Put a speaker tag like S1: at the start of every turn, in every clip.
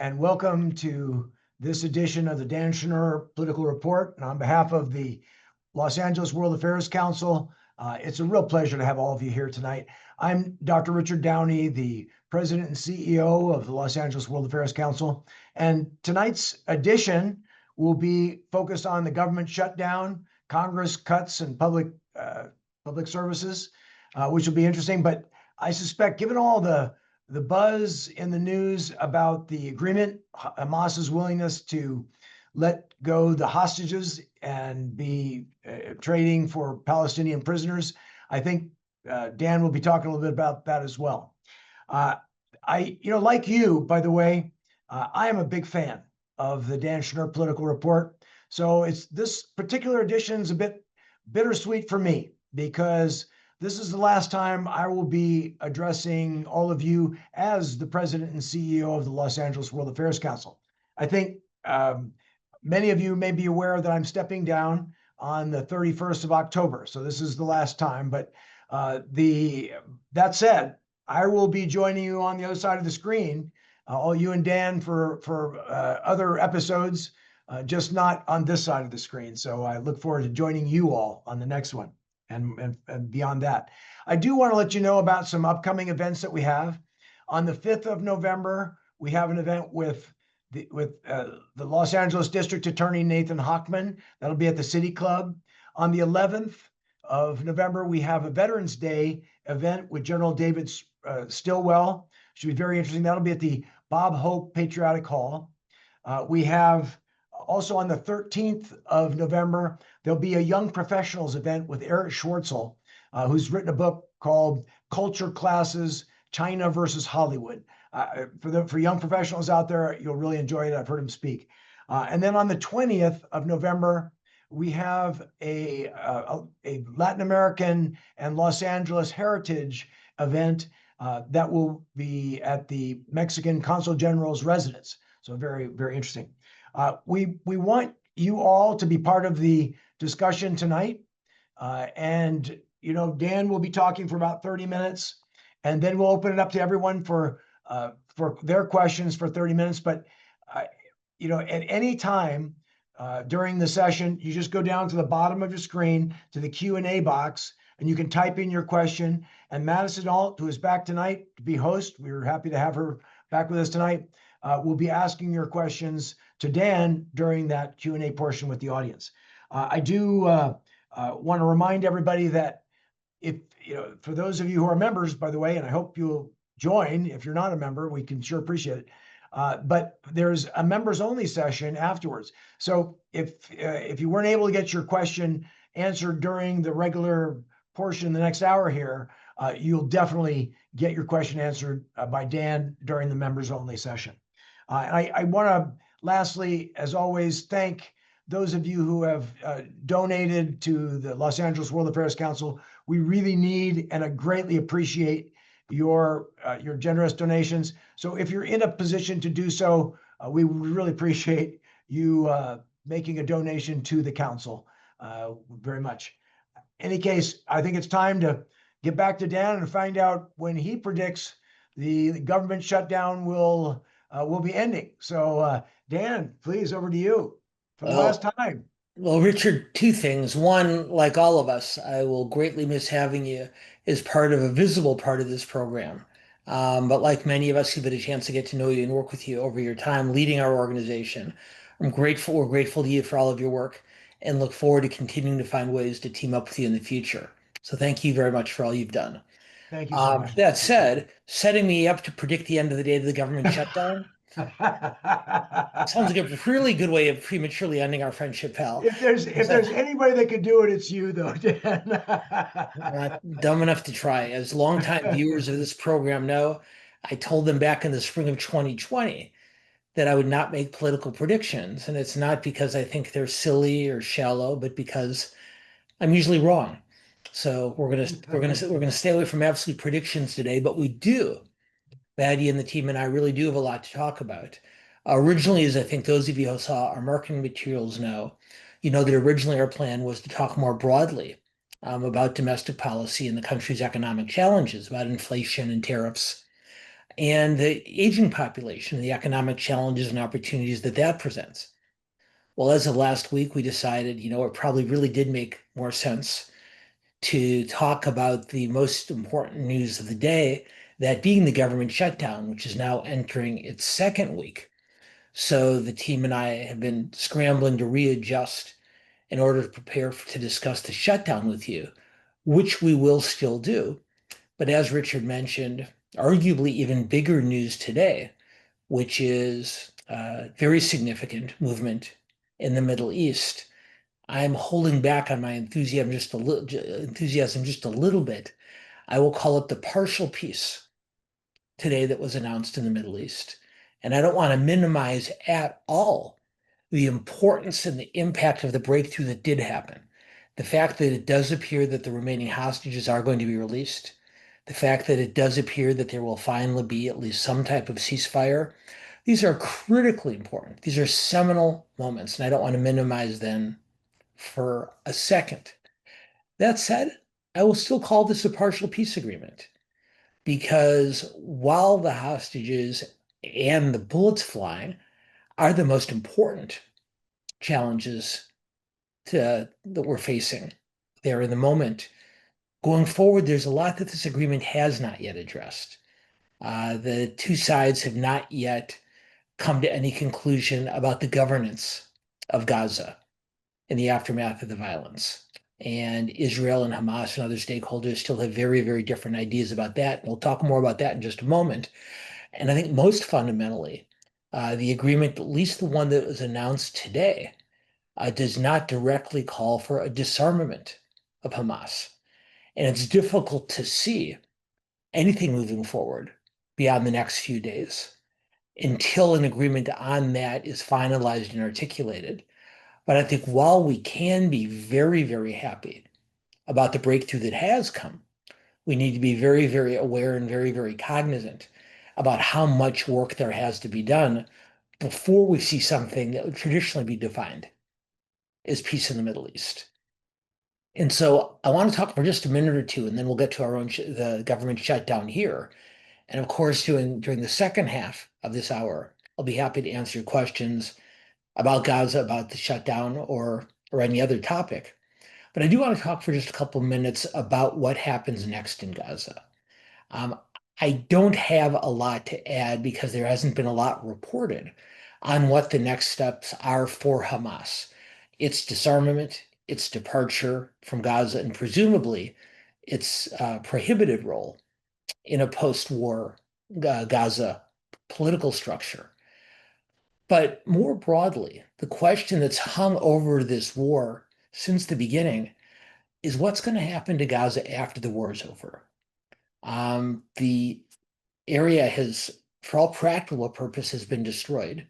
S1: and welcome to this edition of the Dan Schnur Political Report. And on behalf of the Los Angeles World Affairs Council, it's a real pleasure to have all of you here tonight. I'm Dr. Richard Downey, the President and CEO of the Los Angeles World Affairs Council. And tonight's edition will be focused on the government shutdown, Congress cuts, and public services, which will be interesting. But I suspect, given all the buzz in the news about the agreement, Hamas's willingness to let go the hostages and be trading for Palestinian prisoners, I think Dan will be talking a little bit about that as well. Like you, by the way, I am a big fan of the Dan Schnur Political Report. So this particular edition is a bit bittersweet for me, because this is the last time I will be addressing all of you as the President and CEO of the Los Angeles World Affairs Council. I think many of you may be aware that I'm stepping down on the 31st of October. So this is the last time. But that said, I will be joining you on the other side of the screen, all you and Dan, for other episodes, just not on this side of the screen. So I look forward to joining you all on the next one. And beyond that, I do want to let you know about some upcoming events that we have. On the 5th of November, we have an event with the Los Angeles District Attorney Nathan Hochman. That'll be at the City Club. On the 11th of November, we have a Veterans Day event with General David Stilwell. Should be very interesting. That'll be at the Bob Hope Patriotic Hall. We have also on the 13th of November, there'll be a Young Professionals event with Eric Schwartzel, who's written a book called Culture Classes, China versus Hollywood. For young professionals out there, you'll really enjoy it. I've heard him speak. And then on the 20th of November, we have a Latin American and Los Angeles heritage event that will be at the Mexican Consul General's residence. So very, very interesting. We want you all to be part of the discussion tonight. And, Dan will be talking for about 30 minutes, and then we'll open it up to everyone for their questions for 30 minutes. But, at any time during the session, you just go down to the bottom of your screen to the Q&A box, and you can type in your question. And Madison Alt, who is back tonight to be host, we were happy to have her back with us tonight, will be asking your questions to Dan during that Q&A portion with the audience. I do want to remind everybody that for those of you who are members, by the way, and I hope you'll join. If you're not a member, we can sure appreciate it. But there's a members only session afterwards. So if you weren't able to get your question answered during the regular portion the next hour here, you'll definitely get your question answered by Dan during the members only session. And I want to, lastly, as always, thank those of you who have donated to the Los Angeles World Affairs Council. We really need and I greatly appreciate your generous donations. So if you're in a position to do so, we really appreciate you making a donation to the council very much. In any case, I think it's time to get back to Dan and find out when he predicts the government shutdown will be ending. So Dan, please, over to you for the last time.
S2: Well, Richard, two things. One, like all of us, I will greatly miss having you as part of a visible part of this program. But like many of us who've had a chance to get to know you and work with you over your time leading our organization, we're grateful to you for all of your work and look forward to continuing to find ways to team up with you in the future. So thank you very much for all you've done.
S1: Thank you so much.
S2: That said, setting me up to predict the end of the day of the government shutdown sounds like a really good way of prematurely ending our friendship, pal.
S1: If there's anybody that could do it, it's you, though, Dan.
S2: Not dumb enough to try. As longtime viewers of this program know, I told them back in the spring of 2020 that I would not make political predictions, and it's not because I think they're silly or shallow, but because I'm usually wrong. So we're gonna stay away from absolute predictions today, but we do. Maddie and the team and I really do have a lot to talk about. Originally, as I think those of you who saw our marketing materials know, that originally our plan was to talk more broadly about domestic policy and the country's economic challenges, about inflation and tariffs. and the aging population, the economic challenges and opportunities that that presents. Well, as of last week, we decided, it probably really did make more sense to talk about the most important news of the day, that being the government shutdown, which is now entering its second week. So the team and I have been scrambling to readjust in order to prepare to discuss the shutdown with you, which we will still do. But as Richard mentioned, arguably even bigger news today, which is very significant movement in the Middle East. I'm holding back on my enthusiasm just a little bit. I will call it the partial peace today that was announced in the Middle East. And I don't want to minimize at all the importance and the impact of the breakthrough that did happen. The fact that it does appear that the remaining hostages are going to be released, the fact that it does appear that there will finally be at least some type of ceasefire, these are critically important. These are seminal moments, and I don't want to minimize them for a second. That said, I will still call this a partial peace agreement because while the hostages and the bullets flying are the most important challenges that we're facing there in the moment, going forward, there's a lot that this agreement has not yet addressed. The two sides have not yet come to any conclusion about the governance of Gaza in the aftermath of the violence. And Israel and Hamas and other stakeholders still have very, very different ideas about that. We'll talk more about that in just a moment. And I think most fundamentally, the agreement, at least the one that was announced today, does not directly call for a disarmament of Hamas. And it's difficult to see anything moving forward beyond the next few days until an agreement on that is finalized and articulated. But I think while we can be very, very happy about the breakthrough that has come, we need to be very, very aware and very, very cognizant about how much work there has to be done before we see something that would traditionally be defined as peace in the Middle East. And so I want to talk for just a minute or two, and then we'll get to our own the government shutdown here. And of course, during the second half of this hour, I'll be happy to answer your questions about Gaza, about the shutdown, or any other topic. But I do want to talk for just a couple of minutes about what happens next in Gaza. I don't have a lot to add because there hasn't been a lot reported on what the next steps are for Hamas. Its disarmament, its departure from Gaza, and presumably its prohibited role in a post-war Gaza political structure. But more broadly, the question that's hung over this war since the beginning is what's going to happen to Gaza after the war is over. The area has, for all practical purposes, been destroyed.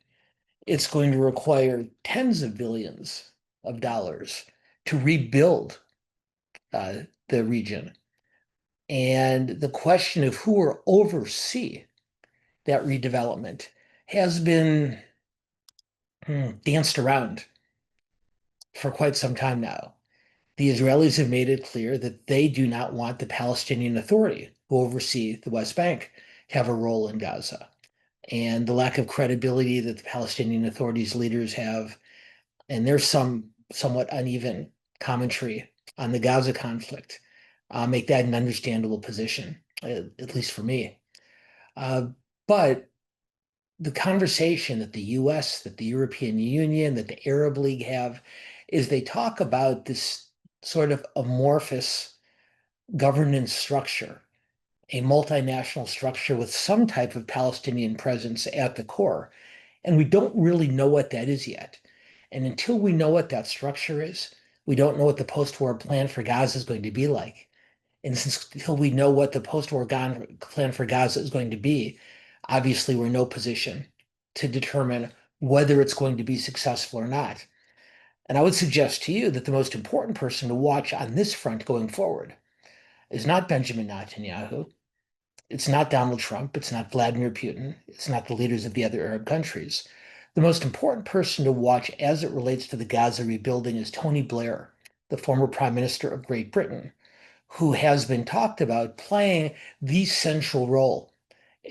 S2: It's going to require tens of billions of dollars to rebuild the region. And the question of who will oversee that redevelopment has been danced around for quite some time now. The Israelis have made it clear that they do not want the Palestinian Authority, who oversee the West Bank, to have a role in Gaza. And the lack of credibility that the Palestinian Authority's leaders have, and there's some somewhat uneven commentary on the Gaza conflict, make that an understandable position, at least for me. But the conversation that the US, that the European Union, that the Arab League have is they talk about this sort of amorphous governance structure, a multinational structure with some type of Palestinian presence at the core. And we don't really know what that is yet. And until we know what that structure is, we don't know what the post-war plan for Gaza is going to be like. And until we know what the post-war plan for Gaza is going to be, obviously we're in no position to determine whether it's going to be successful or not. And I would suggest to you that the most important person to watch on this front going forward is not Benjamin Netanyahu. It's not Donald Trump. It's not Vladimir Putin. It's not the leaders of the other Arab countries. The most important person to watch as it relates to the Gaza rebuilding is Tony Blair, the former Prime Minister of Great Britain, who has been talked about playing the central role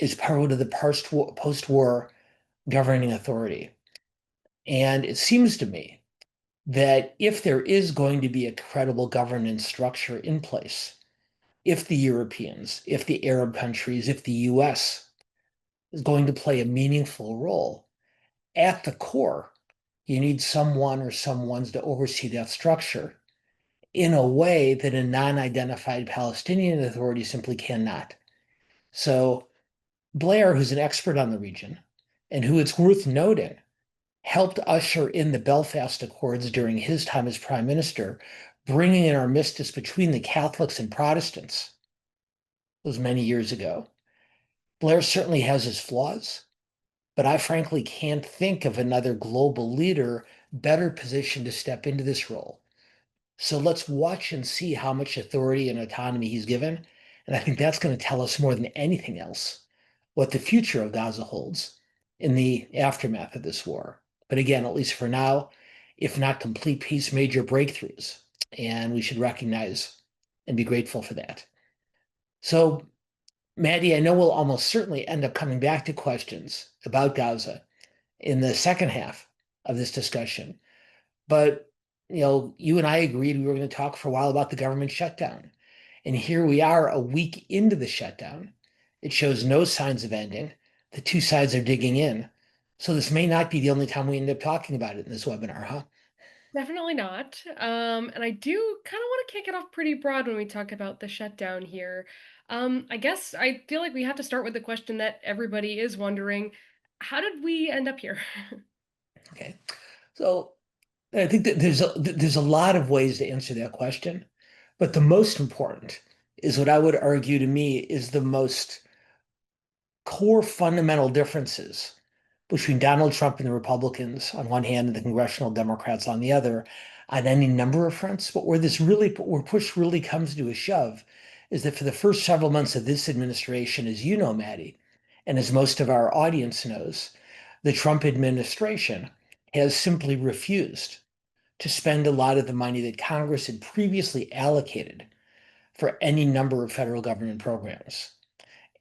S2: is part of the post-war governing authority. And it seems to me that if there is going to be a credible governance structure in place, if the Europeans, if the Arab countries, if the US is going to play a meaningful role, at the core, you need someone or someones to oversee that structure in a way that a non-identified Palestinian authority simply cannot. So Blair, who's an expert on the region, and who, it's worth noting, helped usher in the Belfast Accords during his time as prime minister, bringing an armistice between the Catholics and Protestants. It was many years ago. Blair certainly has his flaws, but I frankly can't think of another global leader better positioned to step into this role. So let's watch and see how much authority and autonomy he's given. And I think that's going to tell us more than anything else what the future of Gaza holds in the aftermath of this war. But again, at least for now, if not complete peace, major breakthroughs. And we should recognize and be grateful for that. So, Maddie, I know we'll almost certainly end up coming back to questions about Gaza in the second half of this discussion. But you and I agreed we were going to talk for a while about the government shutdown. And here we are a week into the shutdown. It shows no signs of ending. The two sides are digging in. So this may not be the only time we end up talking about it in this webinar, huh?
S3: Definitely not. And I do kind of want to kick it off pretty broad when we talk about the shutdown here. I guess I feel like we have to start with the question that everybody is wondering, how did we end up here?
S2: Okay. So I think that there's a lot of ways to answer that question, but the most important is what I would argue to me is the most core fundamental differences between Donald Trump and the Republicans on one hand and the congressional Democrats on the other on any number of fronts. But where push really comes to a shove is that for the first several months of this administration, as you know, Maddie, and as most of our audience knows, the Trump administration has simply refused to spend a lot of the money that Congress had previously allocated for any number of federal government programs.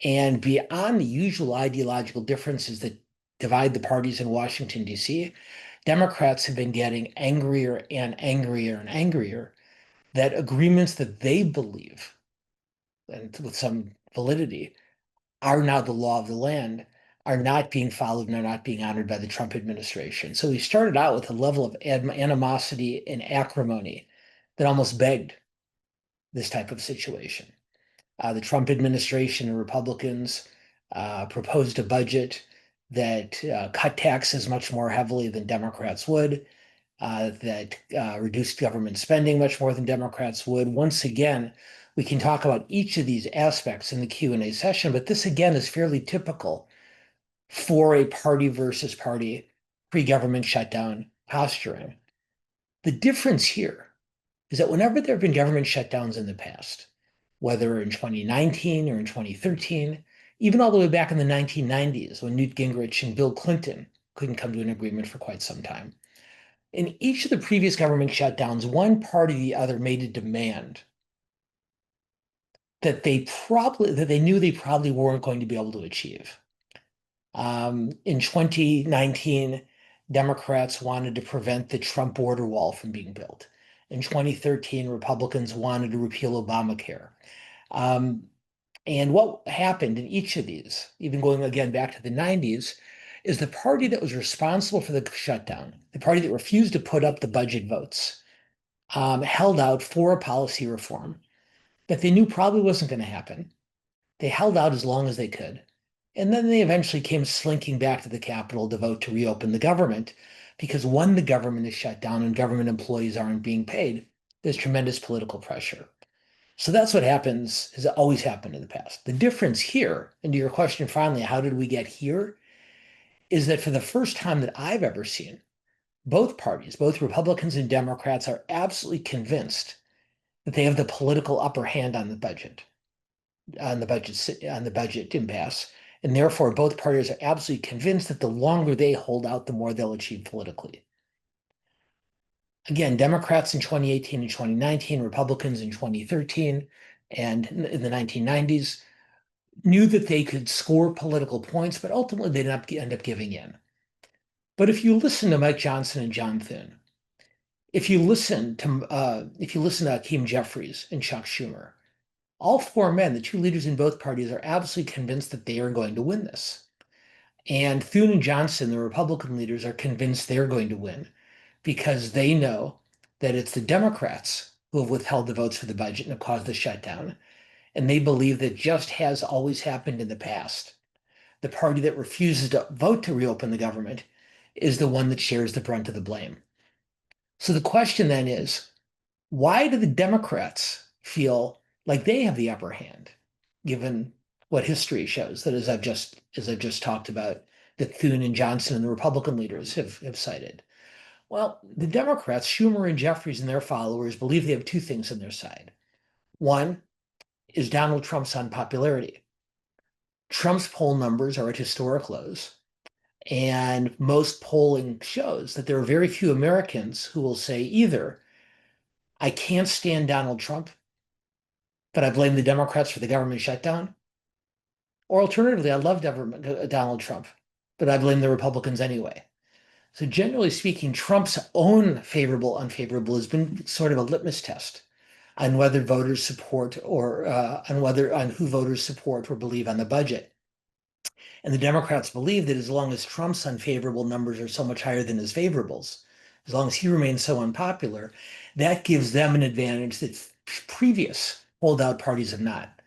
S2: And beyond the usual ideological differences that divide the parties in Washington, D.C., Democrats have been getting angrier and angrier and angrier that agreements that they believe, and with some validity, are now the law of the land, are not being followed and are not being honored by the Trump administration. So we started out with a level of animosity and acrimony that almost begged this type of situation. The Trump administration and Republicans proposed a budget that cut taxes much more heavily than Democrats would, that reduced government spending much more than Democrats would. Once again, we can talk about each of these aspects in the Q&A session, but this again is fairly typical for a party versus party pre-government shutdown posturing. The difference here is that whenever there have been government shutdowns in the past, whether in 2019 or in 2013, even all the way back in the 1990s when Newt Gingrich and Bill Clinton couldn't come to an agreement for quite some time. In each of the previous government shutdowns, one party or the other made a demand that they knew they probably weren't going to be able to achieve. In 2019, Democrats wanted to prevent the Trump border wall from being built. In 2013, Republicans wanted to repeal Obamacare. And what happened in each of these, even going again back to the 90s, is the party that was responsible for the shutdown, the party that refused to put up the budget votes, held out for a policy reform that they knew probably wasn't going to happen. They held out as long as they could. And then they eventually came slinking back to the Capitol to vote to reopen the government because when the government is shut down and government employees aren't being paid, there's tremendous political pressure. So that's what happens, has always happened in the past. The difference here, and to your question finally, how did we get here, is that for the first time that I've ever seen, both parties, both Republicans and Democrats, are absolutely convinced that they have the political upper hand on the budget impasse. And therefore, both parties are absolutely convinced that the longer they hold out, the more they'll achieve politically. Again, Democrats in 2018 and 2019, Republicans in 2013, and in the 1990s knew that they could score political points, but ultimately they'd end up giving in. But if you listen to Mike Johnson and John Thune, if you listen to Hakeem Jeffries and Chuck Schumer, all four men, the two leaders in both parties, are absolutely convinced that they are going to win this. And Thune and Johnson, the Republican leaders, are convinced they're going to win because they know that it's the Democrats who have withheld the votes for the budget and have caused the shutdown. And they believe that, just has always happened in the past, the party that refuses to vote to reopen the government is the one that shares the brunt of the blame. So the question then is, why do the Democrats feel like they have the upper hand, given what history shows, that as I've just talked about, that Thune and Johnson and the Republican leaders have cited? Well, the Democrats, Schumer and Jeffries and their followers, believe they have two things on their side. One is Donald Trump's unpopularity. Trump's poll numbers are at historic lows, and most polling shows that there are very few Americans who will say either, I can't stand Donald Trump, but I blame the Democrats for the government shutdown, or alternatively, I love Donald Trump, but I blame the Republicans anyway. So generally speaking, Trump's own favorable, unfavorable has been sort of a litmus test on whether voters support or on who voters support or believe on the budget. And the Democrats believe that as long as Trump's unfavorable numbers are so much higher than his favorables, as long as he remains so unpopular, that gives them an advantage that previous holdout parties have not.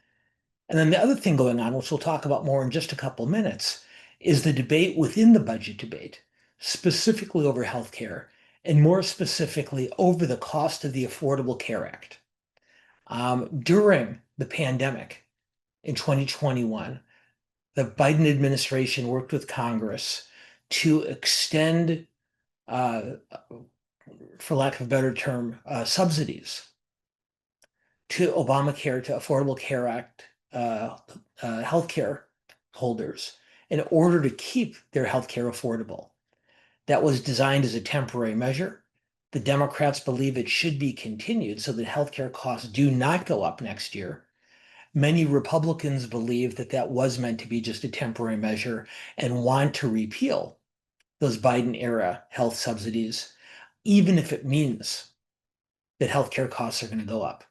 S2: And then the other thing going on, which we'll talk about more in just a couple minutes, is the debate within the budget debate, specifically over healthcare, and more specifically over the cost of the Affordable Care Act. During the pandemic in 2021, the Biden administration worked with Congress to extend, for lack of a better term, subsidies to Obamacare, to Affordable Care Act healthcare holders in order to keep their healthcare affordable. That was designed as a temporary measure. The Democrats believe it should be continued so that healthcare costs do not go up next year. Many Republicans believe that that was meant to be just a temporary measure and want to repeal those Biden-era health subsidies, even if it means that healthcare costs are going to go up.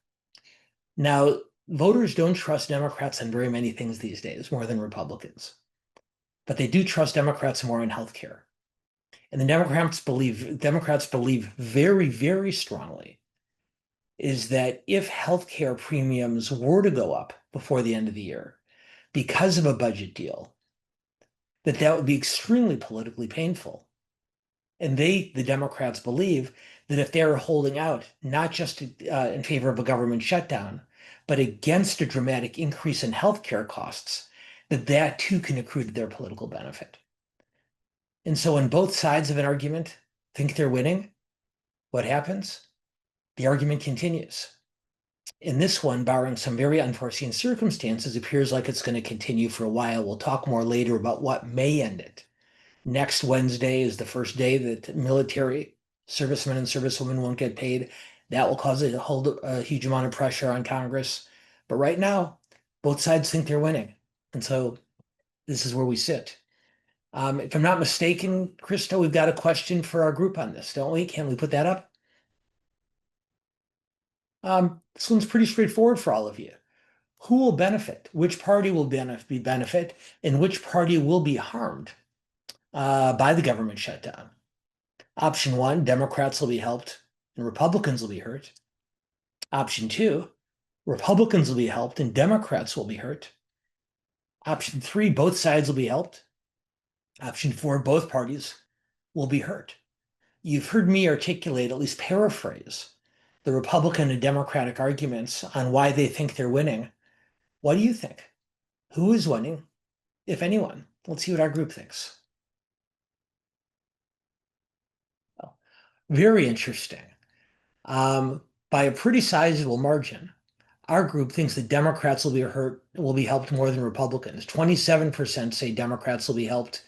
S2: Now, voters don't trust Democrats on very many things these days, more than Republicans. But they do trust Democrats more on healthcare. And the Democrats believe very, very strongly is that if healthcare premiums were to go up before the end of the year because of a budget deal, that would be extremely politically painful. And the Democrats believe that if they're holding out, not just in favor of a government shutdown, but against a dramatic increase in healthcare costs, that too can accrue to their political benefit. And so when both sides of an argument think they're winning, what happens? The argument continues. In this one, barring some very unforeseen circumstances, appears like it's going to continue for a while. We'll talk more later about what may end it. Next Wednesday is the first day that military servicemen and servicewomen won't get paid. That will cause a huge amount of pressure on Congress. But right now, both sides think they're winning. And so this is where we sit. If I'm not mistaken, Krista, we've got a question for our group on this, don't we? Can we put that up? This one's pretty straightforward for all of you. Who will benefit? Which party will benefit, and which party will be harmed by the government shutdown? Option 1, Democrats will be helped and Republicans will be hurt. Option 2, Republicans will be helped and Democrats will be hurt. Option 3, both sides will be helped. Option 4, both parties will be hurt. You've heard me articulate, at least paraphrase, the Republican and Democratic arguments on why they think they're winning. What do you think? Who is winning, if anyone? Let's see what our group thinks. Well, very interesting. By a pretty sizable margin, our group thinks that Democrats will be helped more than Republicans. 27% say Democrats will be helped.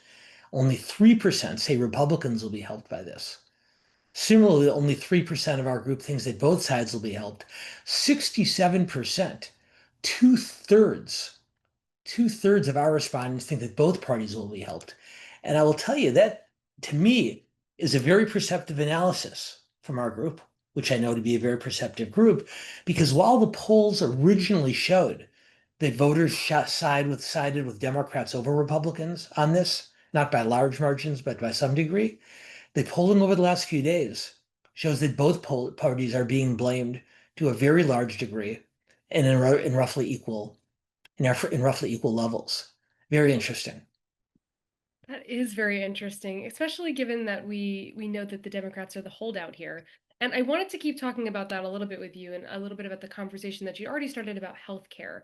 S2: Only 3% say Republicans will be helped by this. Similarly, only 3% of our group thinks that both sides will be helped. 67%, 2/3 2/3 of our respondents think that both parties will be helped. And I will tell you that, to me, is a very perceptive analysis from our group, which I know to be a very perceptive group, because while the polls originally showed that voters sided with Democrats over Republicans on this, not by large margins, but by some degree, the polling over the last few days shows that both parties are being blamed to a very large degree and in roughly equal levels. Very interesting.
S3: That is very interesting, especially given that we know that the Democrats are the holdout here. And I wanted to keep talking about that a little bit with you and a little bit about the conversation that you already started about healthcare.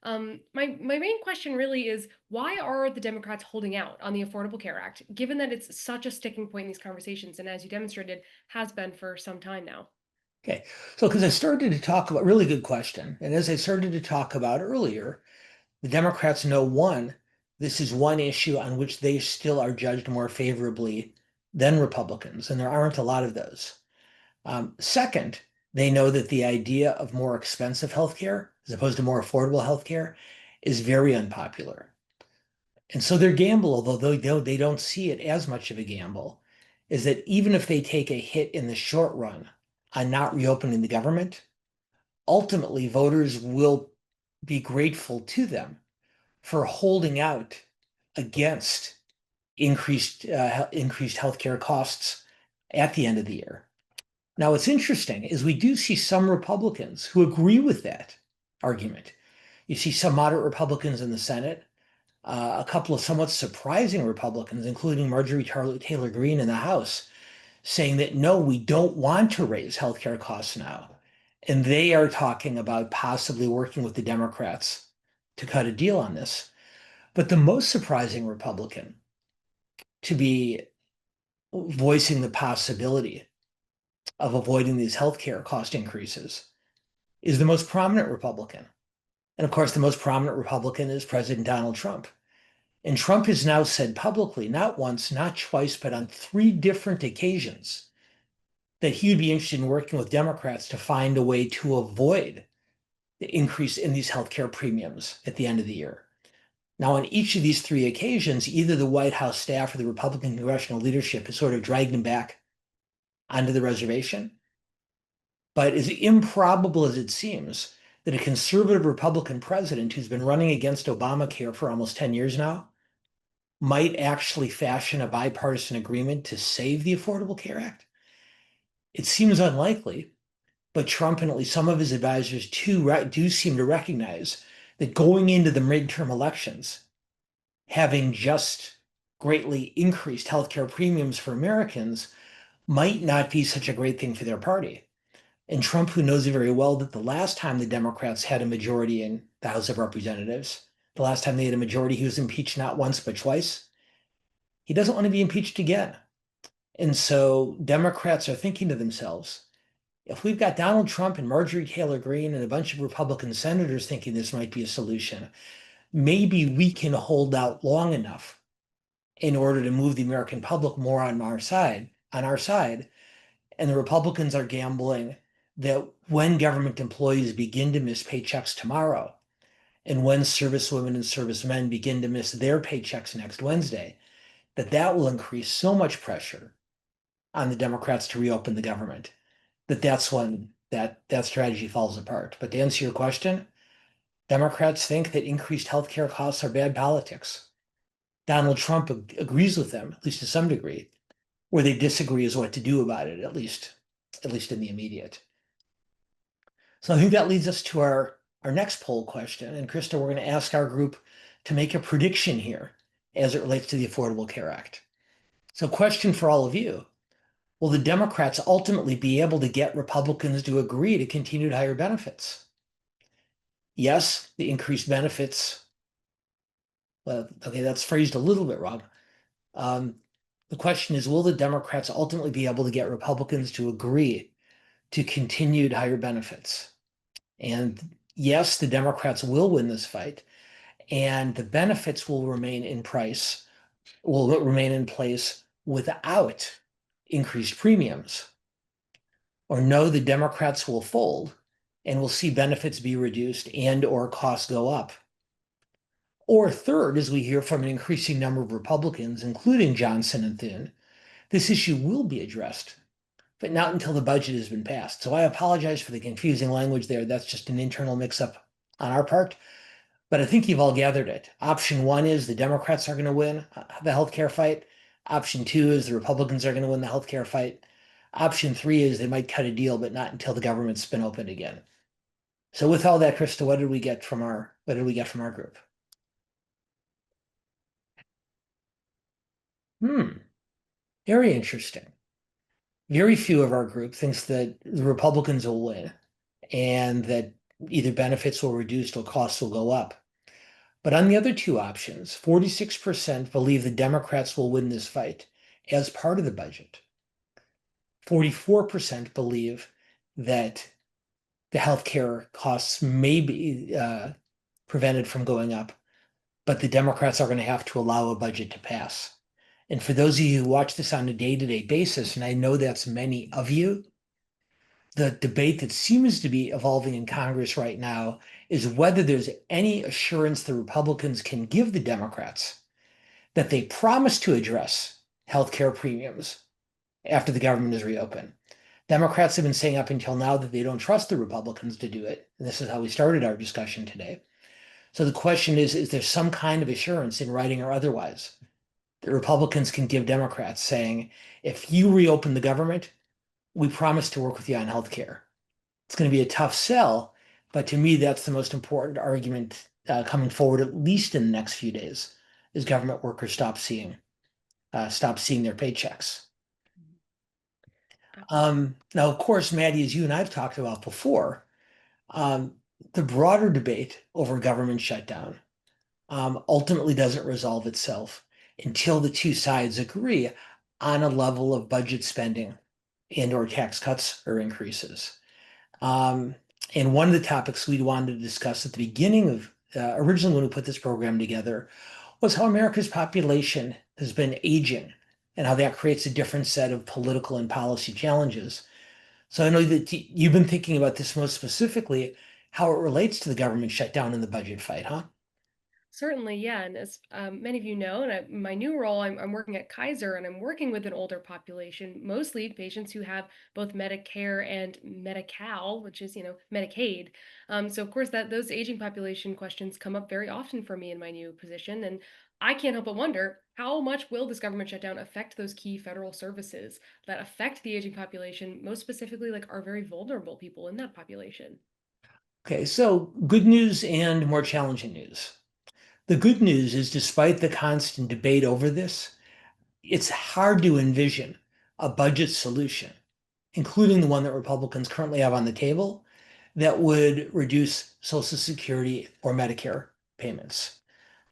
S3: My main question really is, why are the Democrats holding out on the Affordable Care Act, given that it's such a sticking point in these conversations, and as you demonstrated, has been for some time now?
S2: Okay, so because I started to talk about, really good question, and as I started to talk about earlier, the Democrats know, one, this is one issue on which they still are judged more favorably than Republicans, and there aren't a lot of those. Second, they know that the idea of more expensive healthcare as opposed to more affordable healthcare is very unpopular. And so their gamble, although they don't see it as much of a gamble, is that even if they take a hit in the short run on not reopening the government, ultimately voters will be grateful to them for holding out against increased healthcare costs at the end of the year. Now, what's interesting is we do see some Republicans who agree with that argument. You see some moderate Republicans in the Senate, a couple of somewhat surprising Republicans, including Marjorie Taylor Greene in the House, saying that, no, we don't want to raise healthcare costs now. And they are talking about possibly working with the Democrats to cut a deal on this. But the most surprising Republican to be voicing the possibility of avoiding these healthcare cost increases is the most prominent Republican. And of course, the most prominent Republican is President Donald Trump. And Trump has now said publicly, not once, not twice, but on 3 different occasions, that he would be interested in working with Democrats to find a way to avoid the increase in these healthcare premiums at the end of the year. Now, on each of these 3 occasions, either the White House staff or the Republican congressional leadership has sort of dragged him back onto the reservation. But as improbable as it seems that a conservative Republican president who's been running against Obamacare for almost 10 years now might actually fashion a bipartisan agreement to save the Affordable Care Act, it seems unlikely. But Trump and at least some of his advisors do seem to recognize that going into the midterm elections, having just greatly increased healthcare premiums for Americans might not be such a great thing for their party. And Trump, who knows very well that the last time the Democrats had a majority in the House of Representatives, the last time they had a majority, he was impeached not once, but twice. He doesn't want to be impeached again. And so Democrats are thinking to themselves, if we've got Donald Trump and Marjorie Taylor Greene and a bunch of Republican senators thinking this might be a solution, maybe we can hold out long enough in order to move the American public more on our side. And the Republicans are gambling that when government employees begin to miss paychecks tomorrow, and when servicewomen and servicemen begin to miss their paychecks next Wednesday, that will increase so much pressure on the Democrats to reopen the government that's when that strategy falls apart. But to answer your question, Democrats think that increased healthcare costs are bad politics. Donald Trump agrees with them, at least to some degree. Where they disagree is what to do about it, at least in the immediate. So I think that leads us to our next poll question. And Krista, we're going to ask our group to make a prediction here as it relates to the Affordable Care Act. So question for all of you: will the Democrats ultimately be able to get Republicans to agree to continued higher benefits? Yes, the increased benefits. Well, okay, that's phrased a little bit wrong. The question is, will the Democrats ultimately be able to get Republicans to agree to continued higher benefits? And yes, the Democrats will win this fight, and the benefits will remain in place without increased premiums. Or no, the Democrats will fold and we'll see benefits be reduced and or costs go up. Or third, as we hear from an increasing number of Republicans, including Johnson and Thune, this issue will be addressed, but not until the budget has been passed. So I apologize for the confusing language there. That's just an internal mix-up on our part. But I think you've all gathered it. Option one is the Democrats are going to win the healthcare fight. Option two is the Republicans are going to win the healthcare fight. Option three is they might cut a deal, but not until the government's been opened again. So with all that, Krista, what did we get from our group? Very interesting. Very few of our group thinks that the Republicans will win and that either benefits will reduce or costs will go up. But on the other two options, 46% believe the Democrats will win this fight as part of the budget. 44% believe that the healthcare costs may be prevented from going up, but the Democrats are going to have to allow a budget to pass. And for those of you who watch this on a day-to-day basis, and I know that's many of you, the debate that seems to be evolving in Congress right now is whether there's any assurance the Republicans can give the Democrats that they promise to address healthcare premiums after the government is reopened. Democrats have been saying up until now that they don't trust the Republicans to do it. And this is how we started our discussion today. So the question is there some kind of assurance in writing or otherwise that Republicans can give Democrats saying, if you reopen the government, we promise to work with you on healthcare? It's going to be a tough sell, but to me, that's the most important argument coming forward, at least in the next few days, as government workers stop seeing their paychecks. Now, of course, Maddie, as you and I've talked about before, the broader debate over government shutdown ultimately doesn't resolve itself until the two sides agree on a level of budget spending and or tax cuts or increases. And one of the topics we wanted to discuss at the beginning of, originally when we put this program together, was how America's population has been aging and how that creates a different set of political and policy challenges. So I know that you've been thinking about this most specifically, how it relates to the government shutdown and the budget fight, huh?
S3: Certainly, yeah. And as many of you know, in my new role, I'm working at Kaiser and I'm working with an older population, mostly patients who have both Medicare and Medi-Cal, which is, Medicaid. So of course those aging population questions come up very often for me in my new position. And I can't help but wonder, how much will this government shutdown affect those key federal services that affect the aging population, most specifically like our very vulnerable people in that population?
S2: Okay, so good news and more challenging news. The good news is, despite the constant debate over this, it's hard to envision a budget solution, including the one that Republicans currently have on the table, that would reduce Social Security or Medicare payments.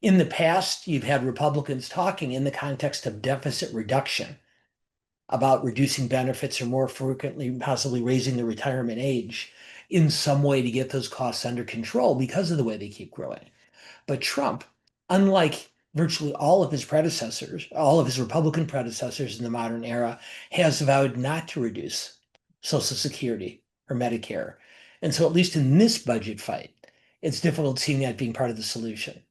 S2: In the past, you've had Republicans talking in the context of deficit reduction about reducing benefits or more frequently possibly raising the retirement age in some way to get those costs under control because of the way they keep growing. But Trump, unlike virtually all of his predecessors, all of his Republican predecessors in the modern era, has vowed not to reduce Social Security or Medicare. And so at least in this budget fight, it's difficult seeing that being part of the solution.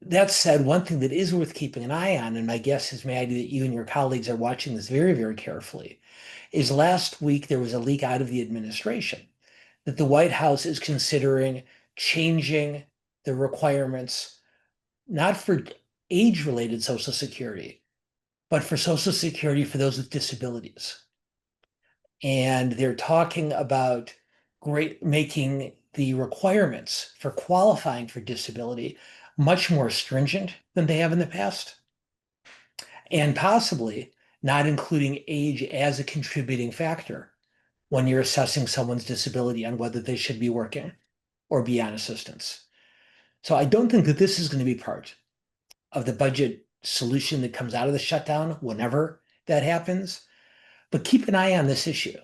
S2: That said, one thing that is worth keeping an eye on, and my guess is, Maggie, that you and your colleagues are watching this very, very carefully, is last week there was a leak out of the administration that the White House is considering changing the requirements, not for age-related Social Security, but for Social Security for those with disabilities. And they're talking about making the requirements for qualifying for disability much more stringent than they have in the past, and possibly not including age as a contributing factor when you're assessing someone's disability on whether they should be working or be on assistance. So I don't think that this is going to be part of the budget solution that comes out of the shutdown whenever that happens. But keep an eye on this issue,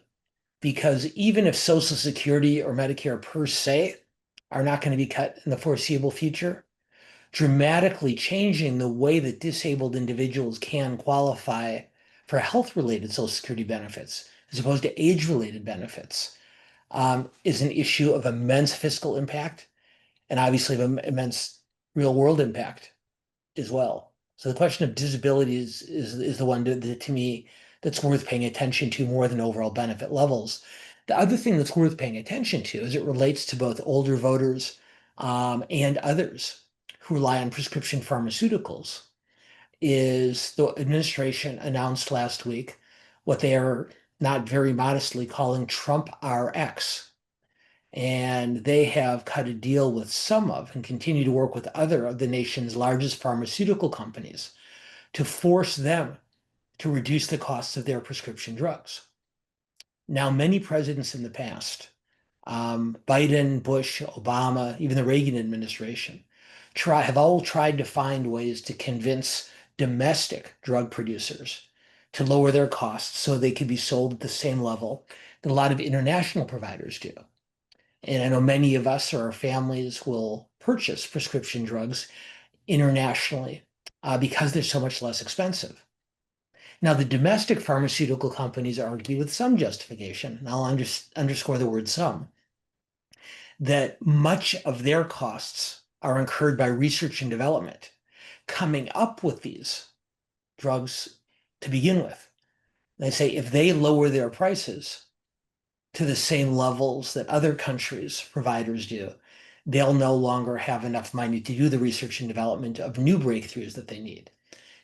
S2: because even if Social Security or Medicare per se are not going to be cut in the foreseeable future, dramatically changing the way that disabled individuals can qualify for health-related Social Security benefits as opposed to age-related benefits is an issue of immense fiscal impact and obviously of immense real world impact as well. So the question of disability is the one that to me that's worth paying attention to more than overall benefit levels. The other thing that's worth paying attention to as it relates to both older voters and others who rely on prescription pharmaceuticals is the administration announced last week what they are not very modestly calling Trump RX. And they have cut a deal with some of and continue to work with other of the nation's largest pharmaceutical companies to force them to reduce the costs of their prescription drugs. Now, many presidents in the past, Biden, Bush, Obama, even the Reagan administration, have all tried to find ways to convince domestic drug producers to lower their costs so they could be sold at the same level that a lot of international providers do. And I know many of us or our families will purchase prescription drugs internationally because they're so much less expensive. Now, the domestic pharmaceutical companies argue with some justification, and I'll underscore the word some, that much of their costs are incurred by research and development, coming up with these drugs to begin with. They say if they lower their prices to the same levels that other countries' providers do, they'll no longer have enough money to do the research and development of new breakthroughs that they need.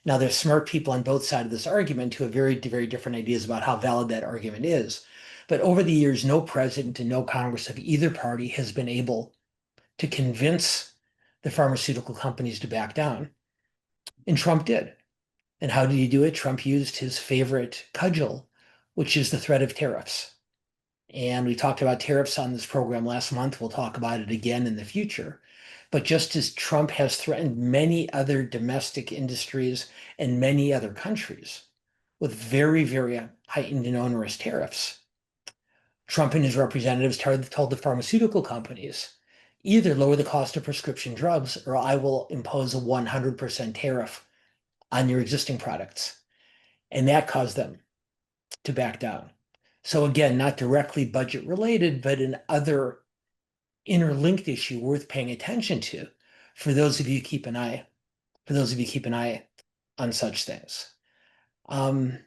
S2: Now, there's smart people on both sides of this argument who have very, very different ideas about how valid that argument is. But over the years, no president and no Congress of either party has been able to convince the pharmaceutical companies to back down. And Trump did. And how did he do it? Trump used his favorite cudgel, which is the threat of tariffs. And we talked about tariffs on this program last month. We'll talk about it again in the future. But just as Trump has threatened many other domestic industries and many other countries with very, very heightened and onerous tariffs, Trump and his representatives told the pharmaceutical companies, either lower the cost of prescription drugs or I will impose a 100% tariff on your existing products. And that caused them to back down. So again, not directly budget related, but an other interlinked issue worth paying attention to for those of you keep an eye on such things. Now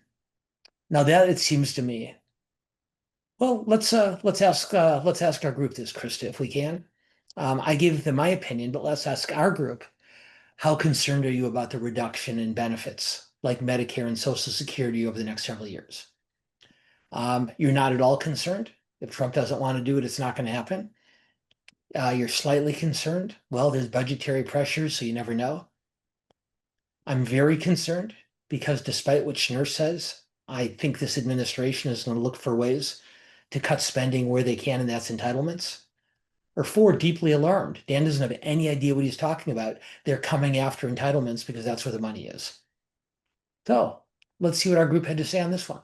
S2: that it seems to me, well, let's ask our group this, Krista, if we can. I gave them my opinion, but let's ask our group, how concerned are you about the reduction in benefits like Medicare and Social Security over the next several years? You're not at all concerned. If Trump doesn't want to do it, it's not going to happen. You're slightly concerned. Well, there's budgetary pressures, so you never know. I'm very concerned because despite what Schnur says, I think this administration is going to look for ways to cut spending where they can, and that's entitlements. Or 4, deeply alarmed. Dan doesn't have any idea what he's talking about. They're coming after entitlements because that's where the money is. So let's see what our group had to say on this one.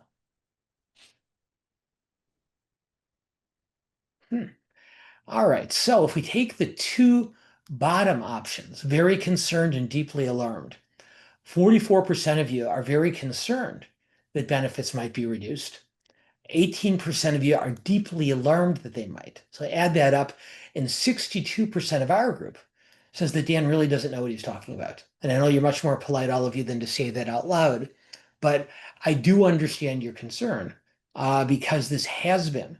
S2: All right, so if we take the two bottom options, very concerned and deeply alarmed, 44% of you are very concerned that benefits might be reduced. 18% of you are deeply alarmed that they might. So add that up, and 62% of our group says that Dan really doesn't know what he's talking about. And I know you're much more polite, all of you, than to say that out loud, but I do understand your concern because this has been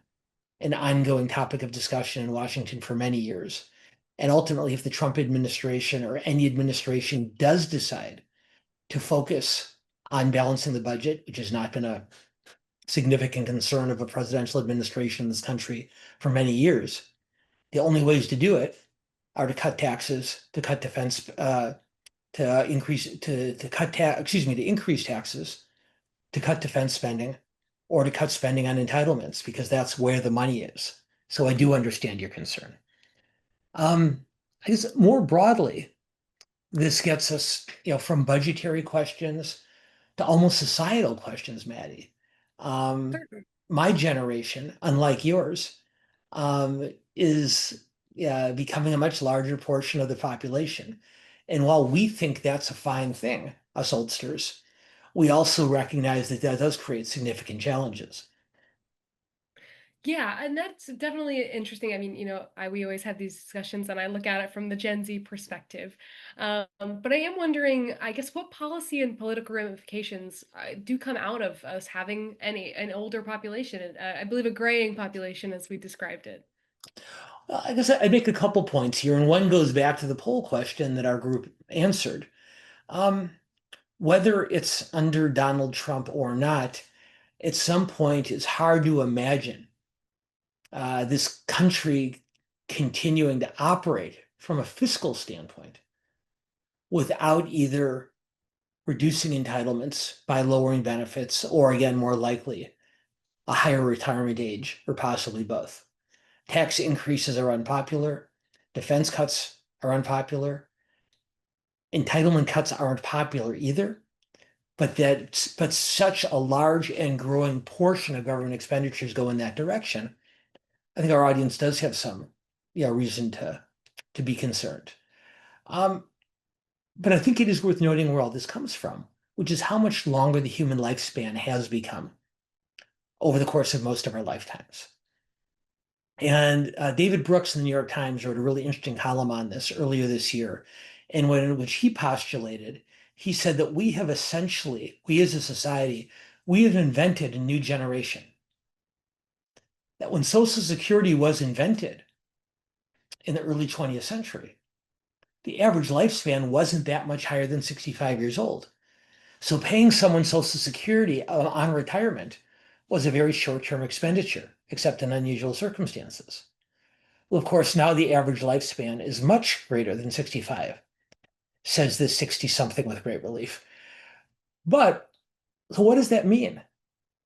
S2: an ongoing topic of discussion in Washington for many years. And ultimately, if the Trump administration or any administration does decide to focus on balancing the budget, which has not been a significant concern of a presidential administration in this country for many years, the only ways to do it are to cut taxes, to cut defense, to increase taxes, to cut defense spending, or to cut spending on entitlements, because that's where the money is. So I do understand your concern. I guess more broadly, this gets us, from budgetary questions to almost societal questions, Maddie. My generation, unlike yours, is becoming a much larger portion of the population. And while we think that's a fine thing, us oldsters, we also recognize that that does create significant challenges.
S3: Yeah, and that's definitely interesting. I mean, we always have these discussions, and I look at it from the Gen Z perspective. But I am wondering, I guess, what policy and political ramifications do come out of us having an older population, I believe a graying population, as we described it.
S2: Well, I guess I'd make a couple points here, and one goes back to the poll question that our group answered. Um, Whether it's under Donald Trump or not, at some point it's hard to imagine this country continuing to operate from a fiscal standpoint without either reducing entitlements by lowering benefits, or again, more likely, a higher retirement age, or possibly both. Tax increases are unpopular. Defense cuts are unpopular. Entitlement cuts aren't popular either. But such a large and growing portion of government expenditures go in that direction. I think our audience does have some, reason to be concerned. But I think it is worth noting where all this comes from, which is how much longer the human lifespan has become over the course of most of our lifetimes. And David Brooks in the New York Times wrote a really interesting column on this earlier this year, in which he postulated, he said that we have essentially, we as a society, we have invented a new generation. That when Social Security was invented in the early 20th century, the average lifespan wasn't that much higher than 65 years old. So paying someone Social Security on retirement was a very short-term expenditure, except in unusual circumstances. Well, of course, now the average lifespan is much greater than 65, says this 60-something with great relief. But so what does that mean?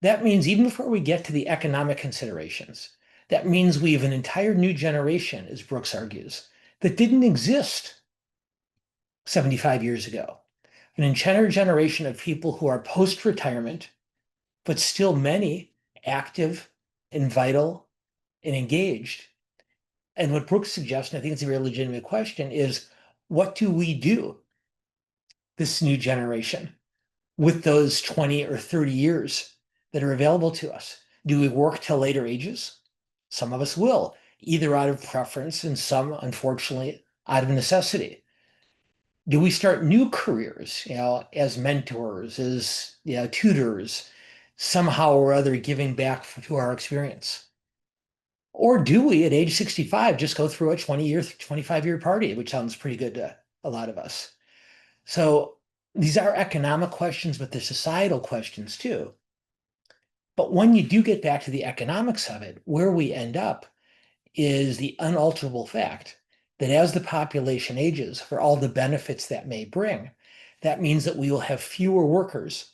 S2: That means even before we get to the economic considerations, that means we have an entire new generation, as Brooks argues, that didn't exist 75 years ago. An entire generation of people who are post-retirement, but still many active and vital and engaged. And what Brooks suggests, and I think it's a very legitimate question, is what do we do, this new generation, with those 20 or 30 years that are available to us? Do we work till later ages? Some of us will, either out of preference and some, unfortunately, out of necessity. Do we start new careers, as mentors, as tutors, somehow or other giving back to our experience? Or do we, at age 65, just go through a 25-year party, which sounds pretty good to a lot of us? So these are economic questions, but they're societal questions too. But when you do get back to the economics of it, where we end up is the unalterable fact that as the population ages, for all the benefits that may bring, that means that we will have fewer workers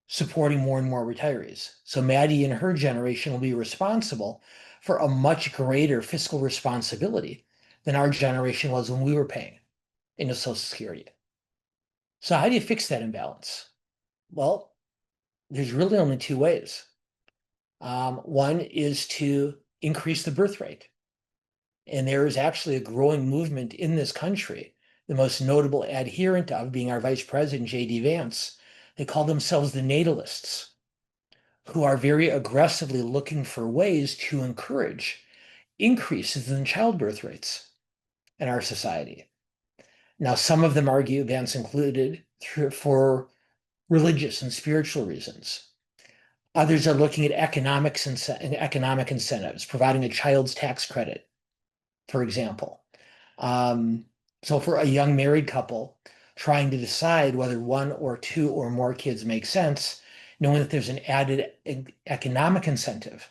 S2: supporting more and more retirees. So Maddie and her generation will be responsible for a much greater fiscal responsibility than our generation was when we were paying into Social Security. So how do you fix that imbalance? Well, there's really only two ways. One is to increase the birth rate. And there is actually a growing movement in this country, the most notable adherent of being our Vice President, J.D. Vance. They call themselves the natalists, who are very aggressively looking for ways to encourage increases in childbirth rates in our society. Now, some of them argue, Vance included, for religious and spiritual reasons. Others are looking at economic incentives, providing a child's tax credit, for example. So for a young married couple trying to decide whether one or two or more kids make sense, knowing that there's an added economic incentive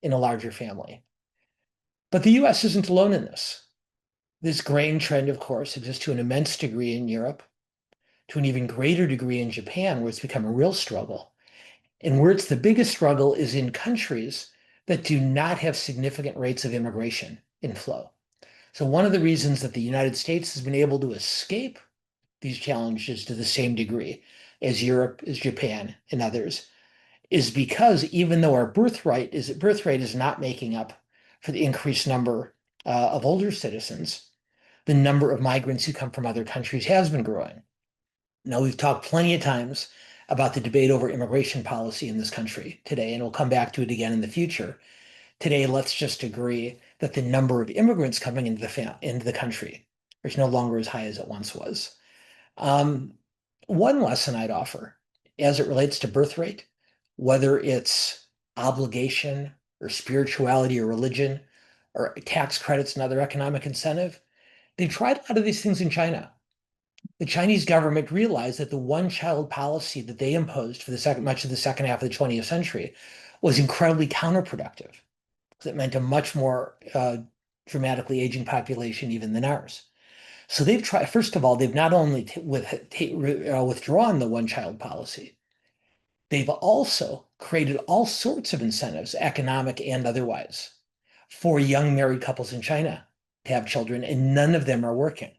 S2: in a larger family. But the US isn't alone in this. This graying trend, of course, exists to an immense degree in Europe, to an even greater degree in Japan, where it's become a real struggle. And where it's the biggest struggle is in countries that do not have significant rates of immigration inflow. So one of the reasons that the United States has been able to escape these challenges to the same degree as Europe, as Japan, and others, is because even though our birth rate is not making up for the increased number of older citizens, the number of migrants who come from other countries has been growing. Now, we've talked plenty of times about the debate over immigration policy in this country today, and we'll come back to it again in the future. Today, let's just agree that the number of immigrants coming into the country is no longer as high as it once was. One lesson I'd offer as it relates to birth rate, whether it's obligation or spirituality or religion or tax credits and other economic incentive, they tried a lot of these things in China. The Chinese government realized that the one-child policy that they imposed for much of the second half of the 20th century was incredibly counterproductive. It meant a much more dramatically aging population even than ours. So they've tried, first of all, they've not only withdrawn the one-child policy, they've also created all sorts of incentives, economic and otherwise, for young married couples in China to have children, and none of them are working.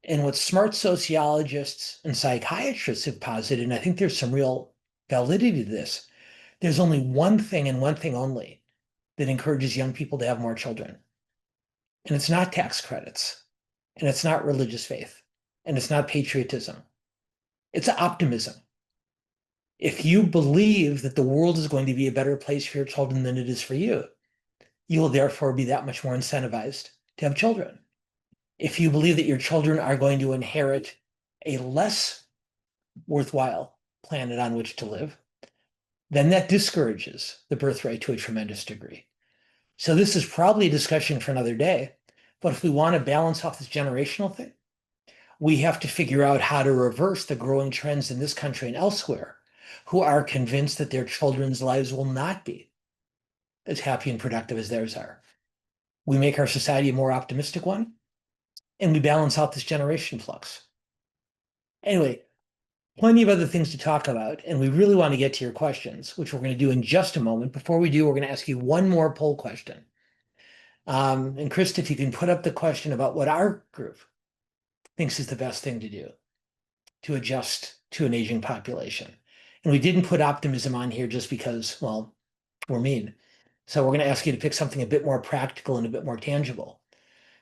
S2: And what smart sociologists and psychiatrists have posited, and I think there's some real validity to this, there's only one thing and one thing only that encourages young people to have more children. And it's not tax credits, and it's not religious faith, and it's not patriotism. It's optimism. If you believe that the world is going to be a better place for your children than it is for you, you will therefore be that much more incentivized to have children. If you believe that your children are going to inherit a less worthwhile planet on which to live, then that discourages the birth rate to a tremendous degree. So this is probably a discussion for another day, but if we want to balance off this generational thing, we have to figure out how to reverse the growing trends in this country and elsewhere who are convinced that their children's lives will not be as happy and productive as theirs are. We make our society a more optimistic one, and we balance out this generation flux. Anyway, plenty of other things to talk about, and we really want to get to your questions, which we're going to do in just a moment. Before we do, we're going to ask you one more poll question. And Krista, if you can put up the question about what our group thinks is the best thing to do to adjust to an aging population. And we didn't put optimism on here just because, well, we're mean. So we're going to ask you to pick something a bit more practical and a bit more tangible.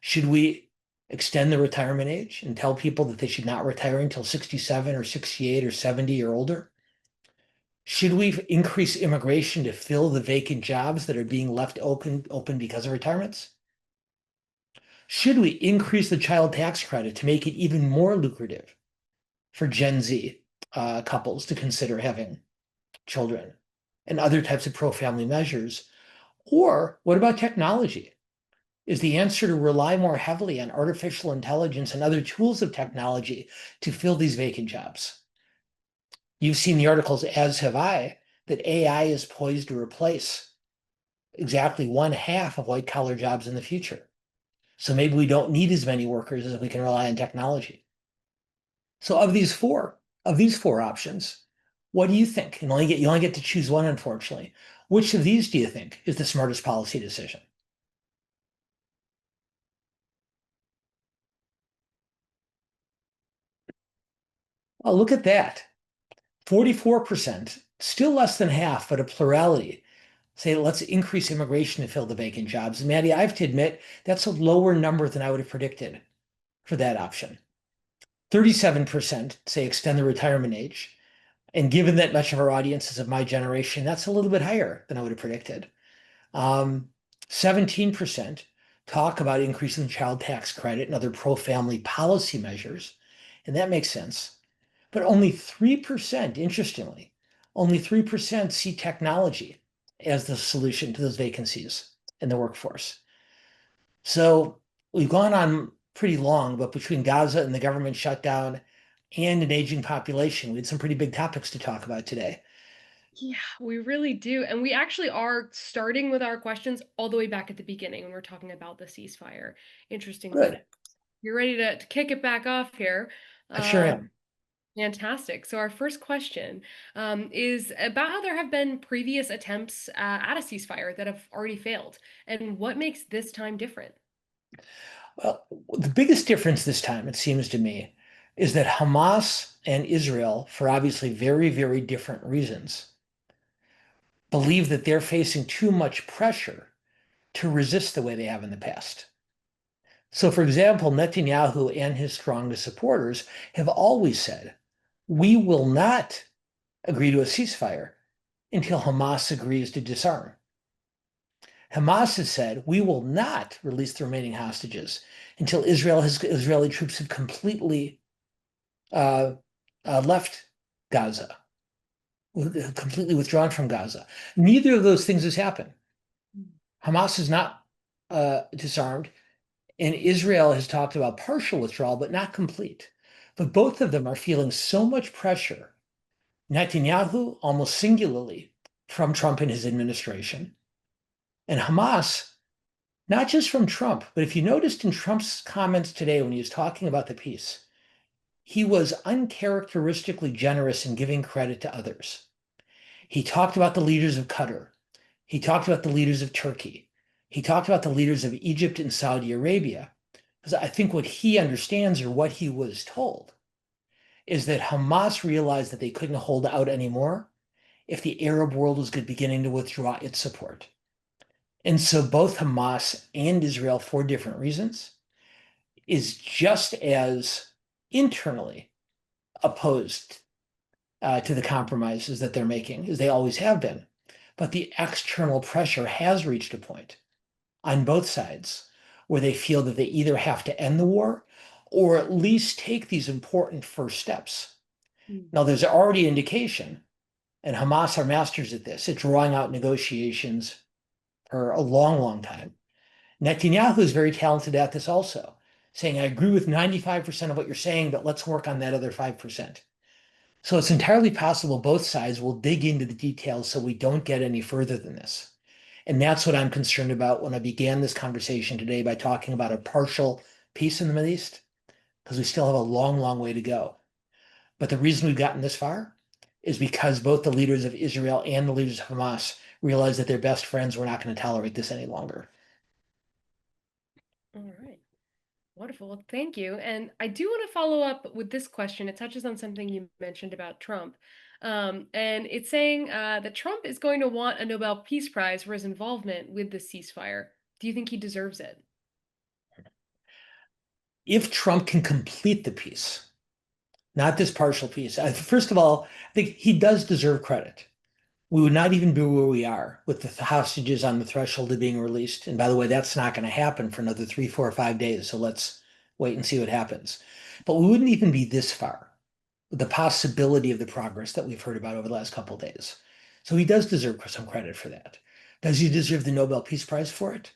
S2: Should we extend the retirement age and tell people that they should not retire until 67 or 68 or 70 or older? Should we increase immigration to fill the vacant jobs that are being left open because of retirements? Should we increase the child tax credit to make it even more lucrative for Gen Z couples to consider having children and other types of pro-family measures? Or what about technology? Is the answer to rely more heavily on artificial intelligence and other tools of technology to fill these vacant jobs? You've seen the articles, as have I, that AI is poised to replace exactly 1/2 of white-collar jobs in the future. So maybe we don't need as many workers as we can rely on technology. So of these four options, what do you think? You only get to choose one, unfortunately. Which of these do you think is the smartest policy decision? Well, look at that. 44%, still less than half, but a plurality, say, let's increase immigration to fill the vacant jobs. And Maddie, I have to admit, that's a lower number than I would have predicted for that option. 37% say extend the retirement age. And given that much of our audience is of my generation, that's a little bit higher than I would have predicted. 17% talk about increasing the child tax credit and other pro-family policy measures. And that makes sense. But only 3%, interestingly, only 3% see technology as the solution to those vacancies in the workforce. So we've gone on pretty long, but between Gaza and the government shutdown and an aging population, we had some pretty big topics to talk about today.
S3: Yeah, we really do. And we actually are starting with our questions all the way back at the beginning when we're talking about the ceasefire. Interesting.
S2: Good.
S3: You're ready to kick it back off here.
S2: I sure am.
S3: Fantastic. So our first question is about how there have been previous attempts at a ceasefire that have already failed, and what makes this time different?
S2: Well, the biggest difference this time, it seems to me, is that Hamas and Israel, for obviously very, very different reasons, believe that they're facing too much pressure to resist the way they have in the past. So, for example, Netanyahu and his strongest supporters have always said, we will not agree to a ceasefire until Hamas agrees to disarm. Hamas has said, we will not release the remaining hostages until Israeli troops have completely left Gaza, completely withdrawn from Gaza. Neither of those things has happened. Hamas is not disarmed, and Israel has talked about partial withdrawal, but not complete. But both of them are feeling so much pressure, Netanyahu almost singularly, from Trump and his administration, and Hamas, not just from Trump, but if you noticed in Trump's comments today when he was talking about the peace, he was uncharacteristically generous in giving credit to others. He talked about the leaders of Qatar. He talked about the leaders of Turkey. He talked about the leaders of Egypt and Saudi Arabia. Because I think what he understands, or what he was told, is that Hamas realized that they couldn't hold out anymore if the Arab world was beginning to withdraw its support. And so both Hamas and Israel, for different reasons, is just as internally opposed to the compromises that they're making, as they always have been. But the external pressure has reached a point on both sides where they feel that they either have to end the war or at least take these important first steps. Now, there's already indication, and Hamas are masters at this, at drawing out negotiations for a long, long time. Netanyahu is very talented at this also, saying, I agree with 95% of what you're saying, but let's work on that other 5%. So it's entirely possible both sides will dig into the details so we don't get any further than this. And that's what I'm concerned about when I began this conversation today by talking about a partial peace in the Middle East, because we still have a long, long way to go. But the reason we've gotten this far is because both the leaders of Israel and the leaders of Hamas realized that their best friends were not going to tolerate this any longer.
S3: All right. Wonderful. Well, thank you. And I do want to follow up with this question. It touches on something you mentioned about Trump. And it's saying that Trump is going to want a Nobel Peace Prize for his involvement with the ceasefire. Do you think he deserves it?
S2: If Trump can complete the peace, not this partial peace, first of all, I think he does deserve credit. We would not even be where we are with the hostages on the threshold of being released. And by the way, that's not going to happen for another 3, 4, or 5 days. So let's wait and see what happens. But we wouldn't even be this far with the possibility of the progress that we've heard about over the last couple of days. So he does deserve some credit for that. Does he deserve the Nobel Peace Prize for it?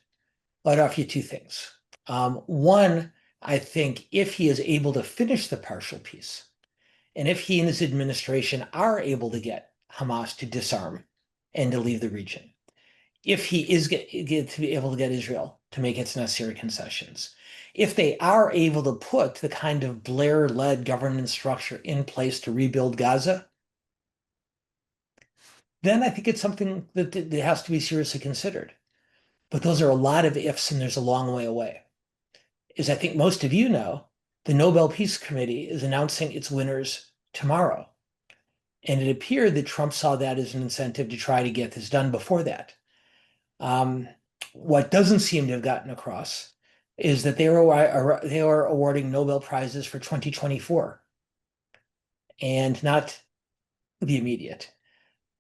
S2: I'd offer you two things. One, I think if he is able to finish the partial peace, and if he and his administration are able to get Hamas to disarm and to leave the region, if he is to be able to get Israel to make its necessary concessions, if they are able to put the kind of Blair-led governance structure in place to rebuild Gaza, then I think it's something that has to be seriously considered. But those are a lot of ifs, and there's a long way away. As I think most of you know, the Nobel Peace Committee is announcing its winners tomorrow. And it appeared that Trump saw that as an incentive to try to get this done before that. What doesn't seem to have gotten across is that they are awarding Nobel Prizes for 2024 and not the immediate.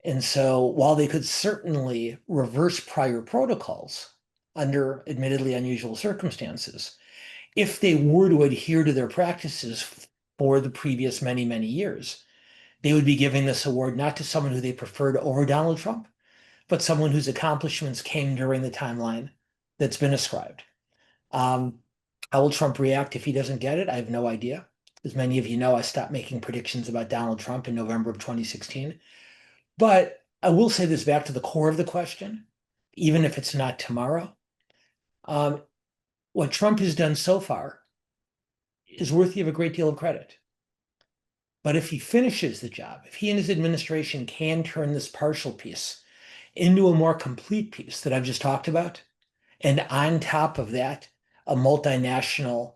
S2: And so while they could certainly reverse prior protocols under admittedly unusual circumstances, if they were to adhere to their practices for the previous many, many years, they would be giving this award not to someone who they preferred over Donald Trump, but someone whose accomplishments came during the timeline that's been ascribed. How will Trump react if he doesn't get it? I have no idea. As many of you know, I stopped making predictions about Donald Trump in November of 2016. But I will say this back to the core of the question, even if it's not tomorrow. What Trump has done so far is worthy of a great deal of credit. But if he finishes the job, if he and his administration can turn this partial peace into a more complete peace that I've just talked about, and on top of that, a multinational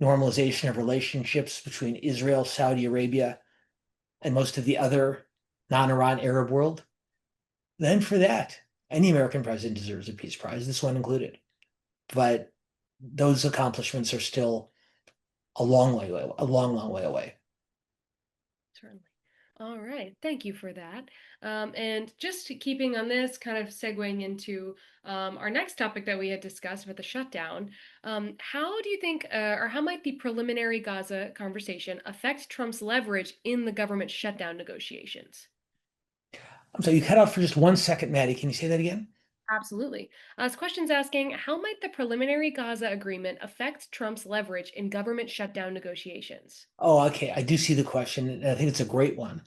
S2: normalization of relationships between Israel, Saudi Arabia, and most of the other non-Iran Arab world, then for that, any American president deserves a Peace Prize, this one included. But those accomplishments are still a long, long way away.
S3: Certainly. All right, thank you for that. And just keeping on this, kind of segueing into our next topic that we had discussed about the shutdown, how do you think, or how might the preliminary Gaza conversation affect Trump's leverage in the government shutdown negotiations?
S2: I'm sorry, you cut out for just 1 second, Maddie. Can you say that again?
S3: Absolutely. This question's asking, how might the preliminary Gaza agreement affect Trump's leverage in government shutdown negotiations?
S2: Oh, okay. I do see the question, and I think it's a great one.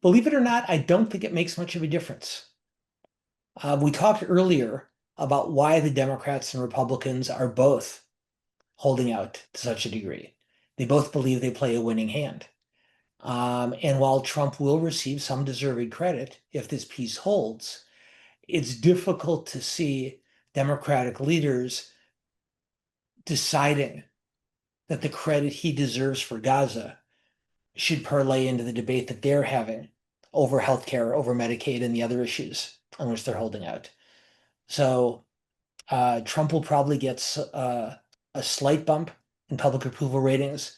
S2: Believe it or not, I don't think it makes much of a difference. We talked earlier about why the Democrats and Republicans are both holding out to such a degree. They both believe they play a winning hand. And while Trump will receive some deserved credit if this peace holds, it's difficult to see Democratic leaders deciding that the credit he deserves for Gaza should parlay into the debate that they're having over healthcare, over Medicaid, and the other issues on which they're holding out. So Trump will probably get a slight bump in public approval ratings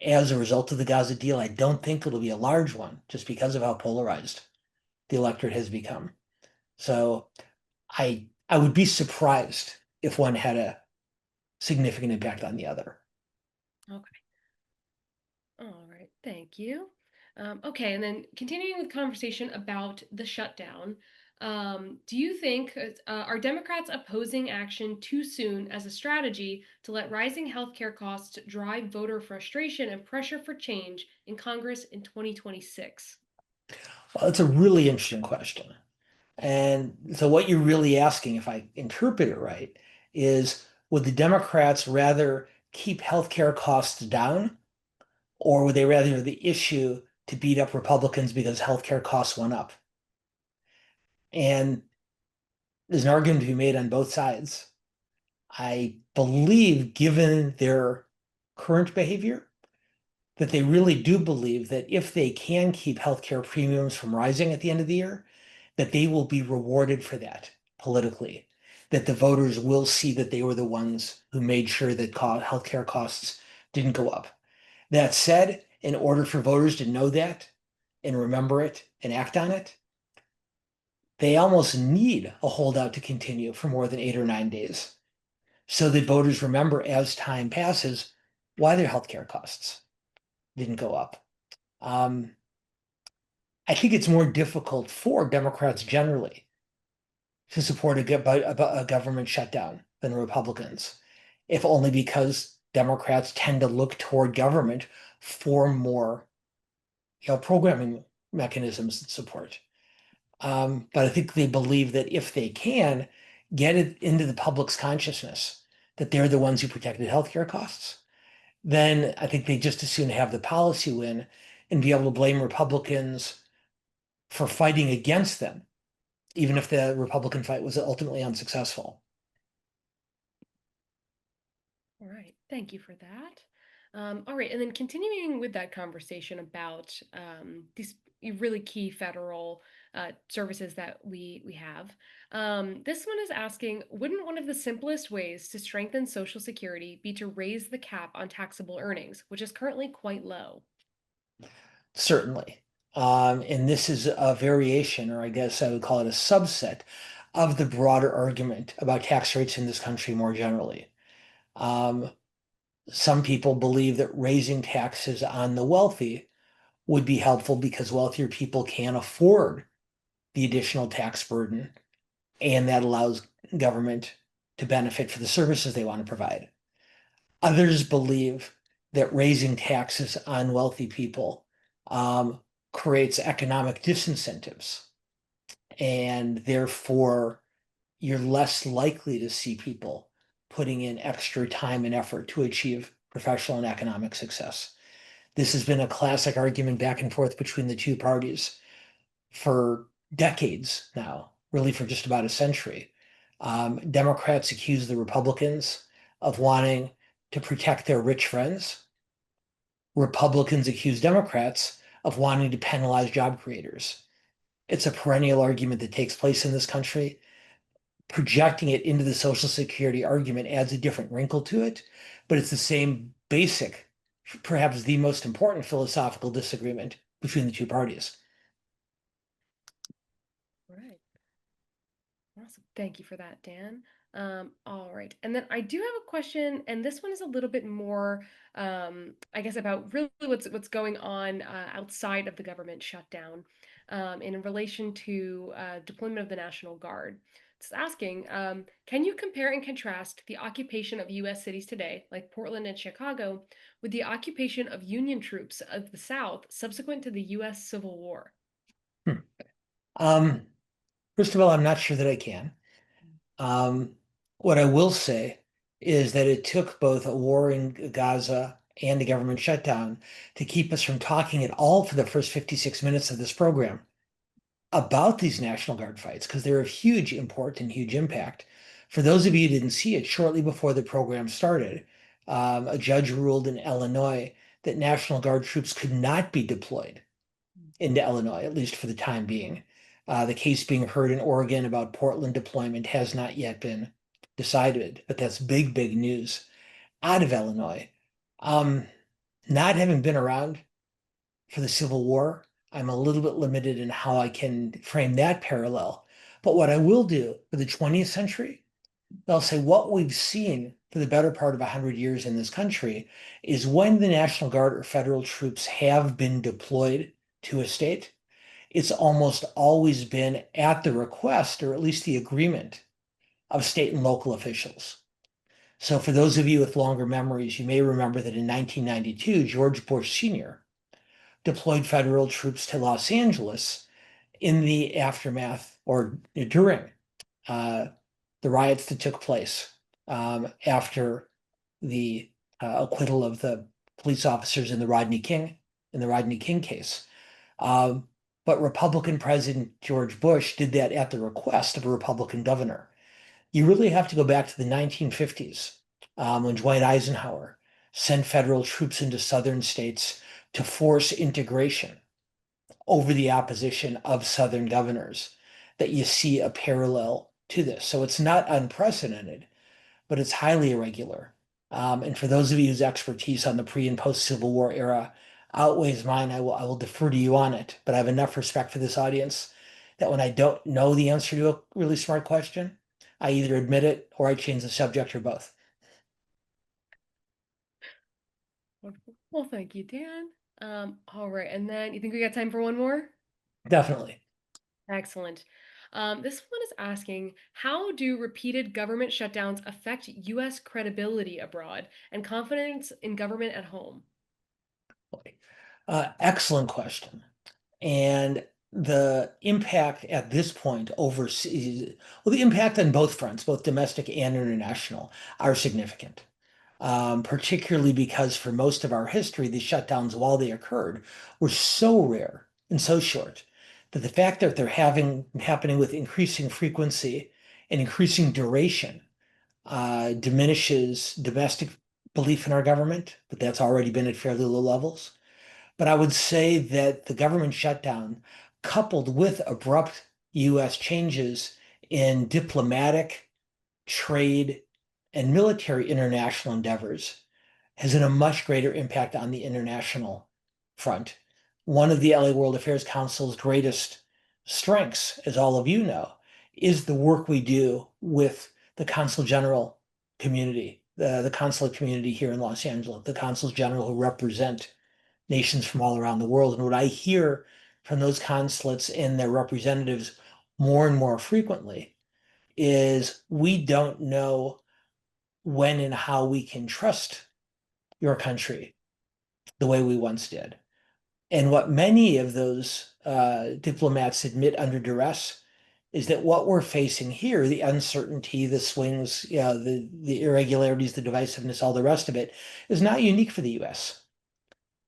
S2: as a result of the Gaza deal. I don't think it'll be a large one just because of how polarized the electorate has become. So I would be surprised if one had a significant impact on the other.
S3: Okay. All right, thank you. Okay, and then continuing with conversation about the shutdown, do you think are Democrats opposing action too soon as a strategy to let rising healthcare costs drive voter frustration and pressure for change in Congress in 2026?
S2: Well, it's a really interesting question. And so what you're really asking, if I interpret it right, is would the Democrats rather keep healthcare costs down, or would they rather the issue to beat up Republicans because healthcare costs went up? And there's an argument to be made on both sides. I believe, given their current behavior, that they really do believe that if they can keep healthcare premiums from rising at the end of the year, that they will be rewarded for that politically, that the voters will see that they were the ones who made sure that healthcare costs didn't go up. That said, in order for voters to know that and remember it and act on it, they almost need a holdout to continue for more than 8 or 9 days so that voters remember as time passes why their healthcare costs didn't go up. I think it's more difficult for Democrats generally to support a government shutdown than Republicans, if only because Democrats tend to look toward government for more, programming mechanisms and support. But I think they believe that if they can get it into the public's consciousness that they're the ones who protected healthcare costs, then I think they just as soon have the policy win and be able to blame Republicans for fighting against them, even if the Republican fight was ultimately unsuccessful.
S3: All right, thank you for that. All right, and then continuing with that conversation about these really key federal services that we have, this one is asking, wouldn't one of the simplest ways to strengthen Social Security be to raise the cap on taxable earnings, which is currently quite low?
S2: Certainly. And this is a variation, or I guess I would call it a subset of the broader argument about tax rates in this country more generally. Some people believe that raising taxes on the wealthy would be helpful because wealthier people can't afford the additional tax burden, and that allows government to benefit for the services they want to provide. Others believe that raising taxes on wealthy people creates economic disincentives, and therefore you're less likely to see people putting in extra time and effort to achieve professional and economic success. This has been a classic argument back and forth between the two parties for decades now, really for just about a century. Democrats accuse the Republicans of wanting to protect their rich friends. Republicans accuse Democrats of wanting to penalize job creators. It's a perennial argument that takes place in this country. Projecting it into the Social Security argument adds a different wrinkle to it, but it's the same basic, perhaps the most important philosophical disagreement between the two parties.
S3: Right. Awesome. Thank you for that, Dan. All right. And then I do have a question, and this one is a little bit more, I guess, about really what's going on outside of the government shutdown, in relation to deployment of the National Guard. It's asking, can you compare and contrast the occupation of U.S. cities today, like Portland and Chicago, with the occupation of Union troops of the South subsequent to the U.S. Civil War?
S2: Um, First of all, I'm not sure that I can. What I will say is that it took both a war in Gaza and a government shutdown to keep us from talking at all for the first 56 minutes of this program about these National Guard fights, because they're of huge import and huge impact. For those of you who didn't see it, shortly before the program started, a judge ruled in Illinois that National Guard troops could not be deployed into Illinois, at least for the time being. The case being heard in Oregon about Portland deployment has not yet been decided, but that's big, big news out of Illinois. Not having been around for the Civil War, I'm a little bit limited in how I can frame that parallel. But what I will do for the 20th century, I'll say what we've seen for the better part of 100 years in this country is when the National Guard or federal troops have been deployed to a state, it's almost always been at the request, or at least the agreement, of state and local officials. So for those of you with longer memories, you may remember that in 1992, George Bush Sr. deployed federal troops to Los Angeles in the aftermath or during the riots that took place after the acquittal of the police officers in the Rodney King case. But Republican President George Bush did that at the request of a Republican governor. You really have to go back to the 1950s when Dwight Eisenhower sent federal troops into southern states to force integration over the opposition of southern governors, that you see a parallel to this. So it's not unprecedented, but it's highly irregular. And for those of you whose expertise on the pre and post Civil War era outweighs mine, I will defer to you on it. But I have enough respect for this audience that when I don't know the answer to a really smart question, I either admit it or I change the subject or both.
S3: Wonderful. Well, thank you, Dan. All right, and then you think we got time for one more?
S2: Definitely.
S3: Excellent. This one is asking, how do repeated government shutdowns affect U.S. credibility abroad and confidence in government at home?
S2: Excellent question. And the impact at this point overseas, well, the impact on both fronts, both domestic and international, are significant. Particularly because for most of our history, the shutdowns, while they occurred, were so rare and so short that the fact that they're happening with increasing frequency and increasing duration diminishes domestic belief in our government, but that's already been at fairly low levels. But I would say that the government shutdown, coupled with abrupt U.S. changes in diplomatic, trade, and military international endeavors, has had a much greater impact on the international front. One of the LA World Affairs Council's greatest strengths, as all of you know, is the work we do with the Consul General community, the consulate community here in Los Angeles, the consuls general who represent nations from all around the world. And what I hear from those consulates and their representatives more and more frequently is, we don't know when and how we can trust your country the way we once did. And what many of those diplomats admit under duress is that what we're facing here, the uncertainty, the swings, the irregularities, the divisiveness, all the rest of it, is not unique for the US.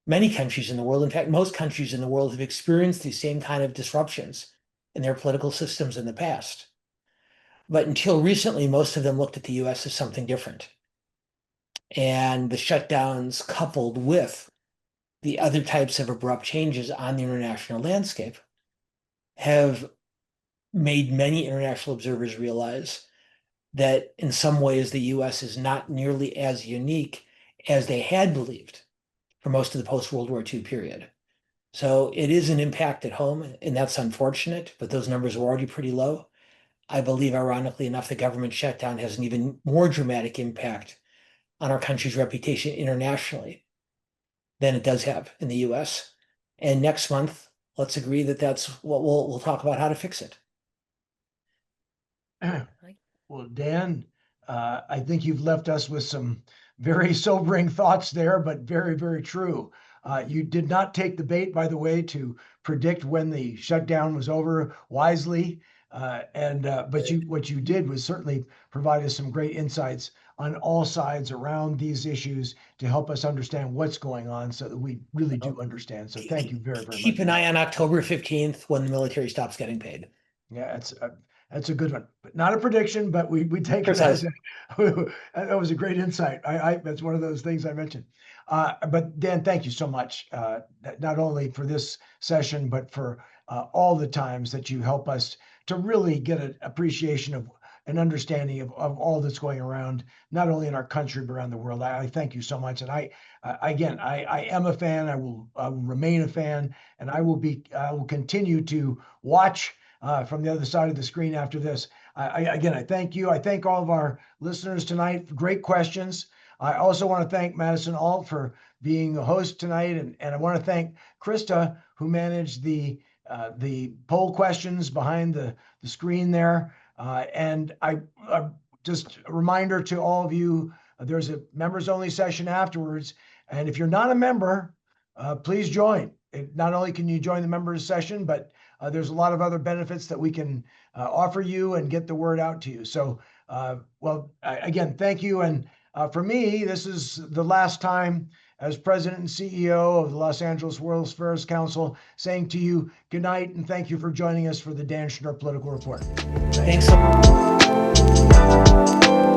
S2: Many countries in the world, in fact, most countries in the world, have experienced these same kind of disruptions in their political systems in the past. But until recently, most of them looked at the US as something different. And the shutdowns, coupled with the other types of abrupt changes on the international landscape, have made many international observers realize that in some ways the US is not nearly as unique as they had believed for most of the post-World War II period. So it is an impact at home, and that's unfortunate, but those numbers were already pretty low. I believe, ironically enough, the government shutdown has an even more dramatic impact on our country's reputation internationally than it does have in the US. And next month, let's agree that that's what we'll talk about how to fix it.
S1: Well, Dan, I think you've left us with some very sobering thoughts there, but very, very true. You did not take the bait, by the way, to predict when the shutdown was over wisely. But what you did was certainly provide us some great insights on all sides around these issues to help us understand what's going on so that we really do understand. So thank you very, very much.
S2: Keep an eye on October 15th when the military stops getting paid.
S1: Yeah, that's a good one, but not a prediction, but we take it as that was a great insight. That's one of those things I mentioned. But Dan, thank you so much, not only for this session, but for all the times that you help us to really get an appreciation of an understanding of all that's going around, not only in our country, but around the world. I thank you so much. And I am a fan. I will remain a fan, and I will continue to watch from the other side of the screen after this. I thank you. I thank all of our listeners tonight for great questions. I also want to thank Madison Alt for being a host tonight, and I want to thank Krista, who managed the poll questions behind the screen there. And I just a reminder to all of you, there's a members only session afterwards. And if you're not a member, please join. Not only can you join the members session, but there's a lot of other benefits that we can offer you and get the word out to you. So, again, thank you. And for me, this is the last time as president and CEO of the Los Angeles World Affairs Council, saying to you good night and thank you for joining us for the Dan Schnur Political Report.
S2: Thanks so much.